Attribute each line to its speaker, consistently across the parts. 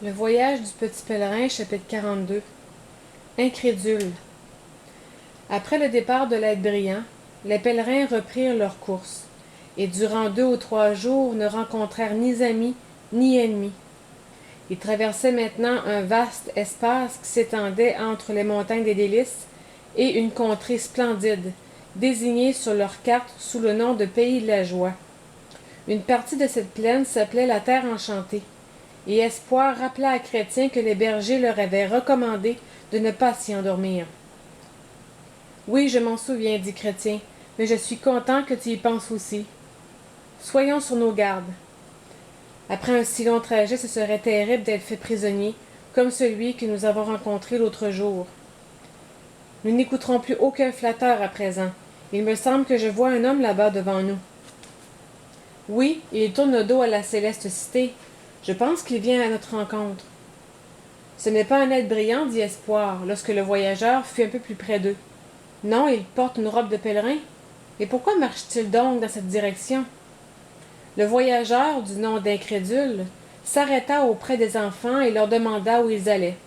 Speaker 1: Le voyage du petit pèlerin, chapitre 42. Incrédule. Après le départ de l'être brillant, les pèlerins reprirent leur course, et durant 2 ou 3 jours ne rencontrèrent ni amis ni ennemis. Ils traversaient maintenant un vaste espace qui s'étendait entre les montagnes des Délices et une contrée splendide, désignée sur leur carte sous le nom de Pays de la Joie. Une partie de cette plaine s'appelait la Terre enchantée, et Espoir rappela à Chrétien que les bergers leur avaient recommandé de ne pas s'y endormir. « Oui, je m'en souviens, dit Chrétien, mais je suis content que tu y penses aussi. Soyons sur nos gardes. Après un si long trajet, ce serait terrible d'être fait prisonnier, comme celui que nous avons rencontré l'autre jour. Nous n'écouterons plus aucun flatteur à présent. Il me semble que je vois un homme là-bas devant nous. Oui, et il tourne le dos à la céleste cité. Je pense qu'il vient à notre rencontre. Ce n'est pas un être brillant, dit Espoir, lorsque le voyageur fut un peu plus près d'eux. Non, il porte une robe de pèlerin. Et pourquoi marche-t-il donc dans cette direction? Le voyageur, du nom d'Incrédule, s'arrêta auprès des enfants et leur demanda où ils allaient.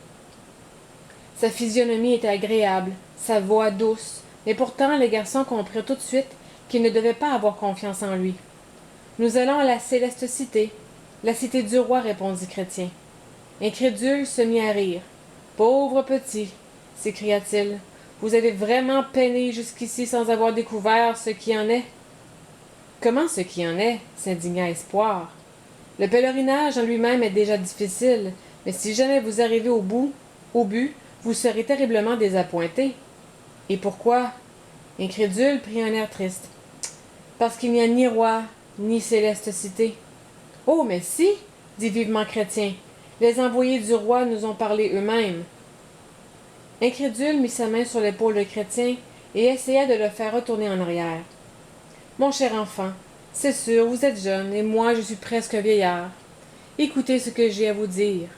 Speaker 1: Sa physionomie était agréable, sa voix douce, mais pourtant les garçons comprirent tout de suite qu'ils ne devaient pas avoir confiance en lui. « Nous allons à la céleste cité, la cité du roi, répondit Chrétien. Incrédule se mit à rire. Pauvre petit, s'écria-t-il, vous avez vraiment peiné jusqu'ici sans avoir découvert ce qui en est. Comment ce qui en est? S'indigna Espoir. Le pèlerinage en lui-même est déjà difficile, mais si jamais vous arrivez au but, vous serez terriblement désappointé. Et pourquoi? Incrédule prit un air triste. Parce qu'il n'y a ni roi, ni céleste cité. Oh, mais si, dit vivement Chrétien, les envoyés du roi nous ont parlé eux-mêmes. Incrédule mit sa main sur l'épaule de Chrétien et essaya de le faire retourner en arrière. Mon cher enfant, c'est sûr, vous êtes jeune, et moi je suis presque vieillard. Écoutez ce que j'ai à vous dire.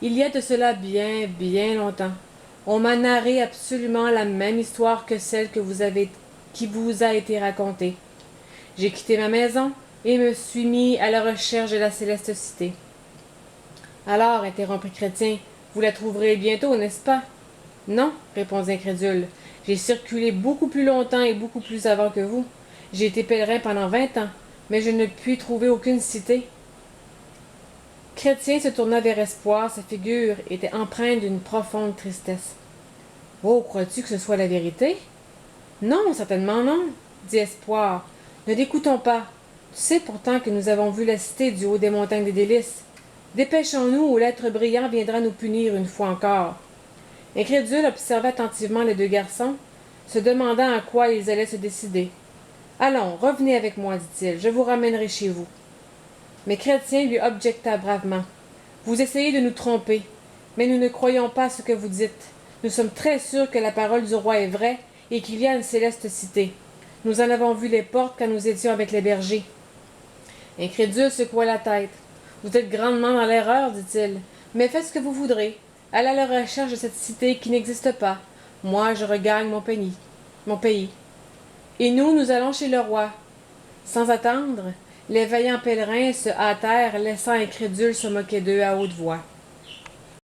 Speaker 1: Il y a de cela bien, bien longtemps, on m'a narré absolument la même histoire que celle qui vous a été racontée. J'ai quitté ma maison et me suis mis à la recherche de la céleste cité. Alors, interrompit Chrétien, vous la trouverez bientôt, n'est-ce pas? Non, répondit Incrédule. J'ai circulé beaucoup plus longtemps et beaucoup plus avant que vous. J'ai été pèlerin pendant 20 ans, mais je ne puis trouver aucune cité. Chrétien se tourna vers Espoir, sa figure était empreinte d'une profonde tristesse. Oh, crois-tu que ce soit la vérité? Non, certainement non, dit Espoir. Ne l'écoutons pas. Tu sais pourtant que nous avons vu la cité du haut des montagnes des Délices. Dépêchons-nous ou l'être brillant viendra nous punir une fois encore. Incrédule observa attentivement les deux garçons, se demandant à quoi ils allaient se décider. Allons, revenez avec moi, dit-il, je vous ramènerai chez vous. Mais Chrétien lui objecta bravement. Vous essayez de nous tromper, mais nous ne croyons pas ce que vous dites. Nous sommes très sûrs que la parole du roi est vraie et qu'il y a une céleste cité. Nous en avons vu les portes quand nous étions avec les bergers. Incrédule secoua la tête. Vous êtes grandement dans l'erreur, dit-il, mais faites ce que vous voudrez. Allez à la recherche de cette cité qui n'existe pas. Moi, je regagne mon pays. Et nous allons chez le roi. Sans attendre, les vaillants pèlerins se hâtèrent, laissant Incrédule se moquer d'eux à haute voix.